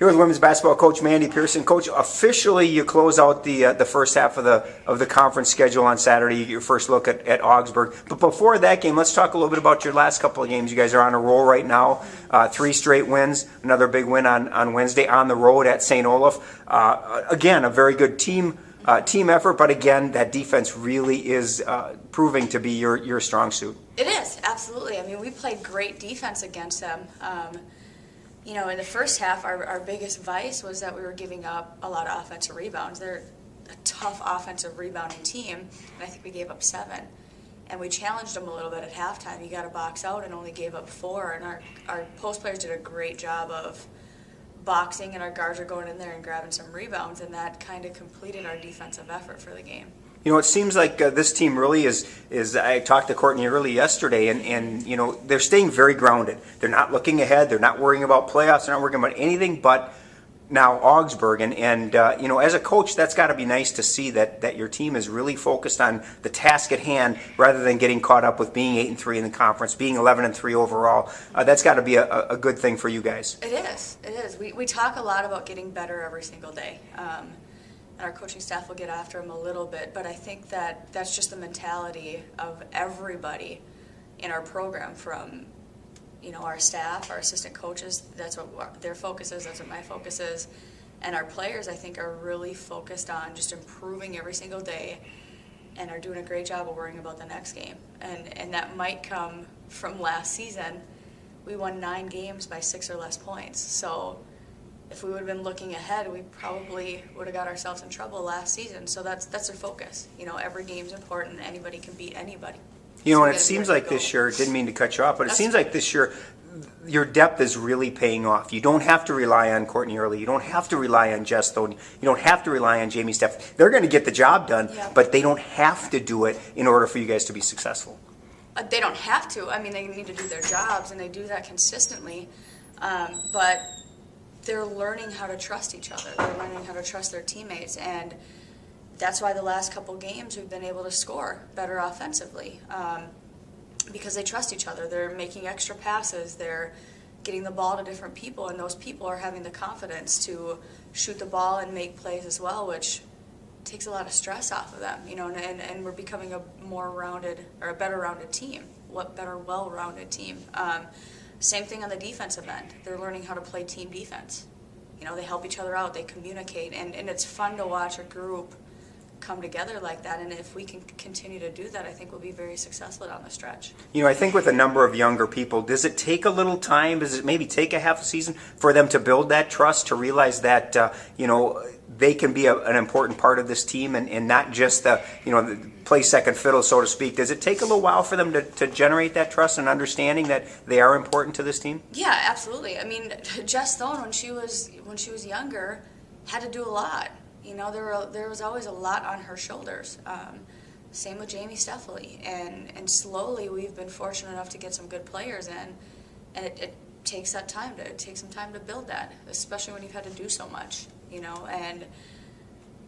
Here with women's basketball coach Mandy Pearson. Coach, officially you close out the first half of the conference schedule on Saturday. You get your first look at Augsburg. But before that game, let's talk a little bit about your last couple of games. You guys are on a roll right now. 3 straight wins. Another big win on Wednesday on the road at St. Olaf. Again, a very good team effort. But again, that defense really is proving to be your strong suit. It is, absolutely. I mean, we played great defense against them. You know, in the first half, our biggest vice was that we were giving up a lot of offensive rebounds. They're a tough offensive rebounding team, and I think we gave up 7. And we challenged them a little bit at halftime. You got to box out and only gave up 4. And our post players did a great job of boxing, and our guards are going in there and grabbing some rebounds, and that kind of completed our defensive effort for the game. You know, it seems like this team really is. I talked to Courtney early yesterday, and you know, they're staying very grounded. They're not looking ahead. They're not worrying about playoffs. They're not worrying about anything but now Augsburg. And you know, as a coach, that's got to be nice to see that your team is really focused on the task at hand rather than getting caught up with being 8-3 in the conference, being 11-3 overall. That's got to be a good thing for you guys. It is. It is. We talk a lot about getting better every single day. And our coaching staff will get after them a little bit, but I think that's just the mentality of everybody in our program, from our staff, our assistant coaches. That's what their focus is. That's what my focus is, and our players, I think, are really focused on just improving every single day, and are doing a great job of worrying about the next game. And that might come from last season. We won 9 games by 6 or less points, so if we would have been looking ahead, we probably would have got ourselves in trouble last season. So that's their focus. You know, every game's important. Anybody can beat anybody. You know, and it seems like this year, didn't mean to cut you off, but it seems like this year your depth is really paying off. You don't have to rely on Courtney Early. You don't have to rely on Jess Stone. You don't have to rely on Jamie Steff. They're going to get the job done, but they don't have to do it in order for you guys to be successful. They don't have to. I mean, they need to do their jobs, and they do that consistently. But they're learning how to trust each other. They're learning how to trust their teammates, and that's why the last couple games we've been able to score better offensively, because they trust each other. They're making extra passes. They're getting the ball to different people, and those people are having the confidence to shoot the ball and make plays as well, which takes a lot of stress off of them. You know, and we're becoming a more rounded, or a better rounded team. Well-rounded team. Same thing on the defensive end. They're learning how to play team defense. You know, they help each other out, they communicate, and it's fun to watch a group come together like that. And if we can continue to do that, I think we'll be very successful down the stretch. You know, I think with a number of younger people, does it take a little time? Does it maybe take a half a season for them to build that trust, to realize that, you know, they can be an important part of this team and not just play second fiddle, so to speak? Does it take a little while for them to generate that trust and understanding that they are important to this team? Yeah, absolutely. I mean, Jess Stone, when she was younger, had to do a lot. You know, there was always a lot on her shoulders. Same with Jamie Steffley, and slowly we've been fortunate enough to get some good players in, and it takes that time. It takes some time to build that, especially when you've had to do so much. You know, and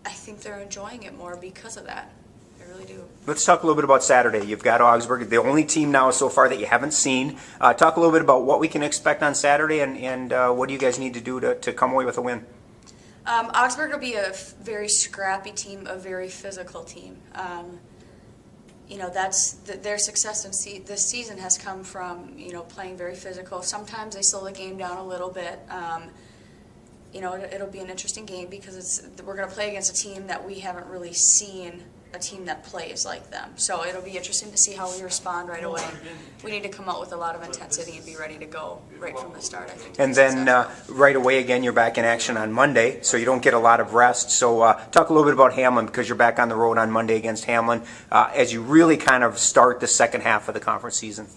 I think they're enjoying it more because of that. I really do. Let's talk a little bit about Saturday. You've got Augsburg, the only team now so far that you haven't seen. Talk a little bit about what we can expect on Saturday, and what do you guys need to do to come away with a win? Augsburg will be a very scrappy team, a very physical team. You know, that's their success this season has come from, you know, playing very physical. Sometimes they slow the game down a little bit. You know, it'll be an interesting game because we're going to play against a team that we haven't really seen, a team that plays like them. So it'll be interesting to see how we respond right away. We need to come out with a lot of intensity and be ready to go right from the start, I think. And then right away, again, you're back in action on Monday, so you don't get a lot of rest. So talk a little bit about Hamline, because you're back on the road on Monday against Hamline as you really kind of start the second half of the conference season.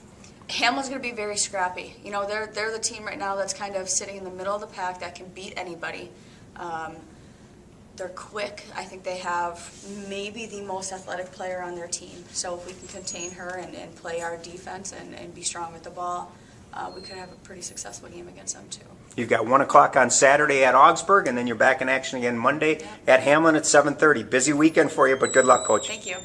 Hamline's going to be very scrappy. You know, they're the team right now that's kind of sitting in the middle of the pack that can beat anybody. They're quick. I think they have maybe the most athletic player on their team. So if we can contain her and play our defense and be strong with the ball, we could have a pretty successful game against them too. You've got 1 o'clock on Saturday at Augsburg, and then you're back in action again Monday at Hamline at 7:30. Busy weekend for you, but good luck, Coach. Thank you.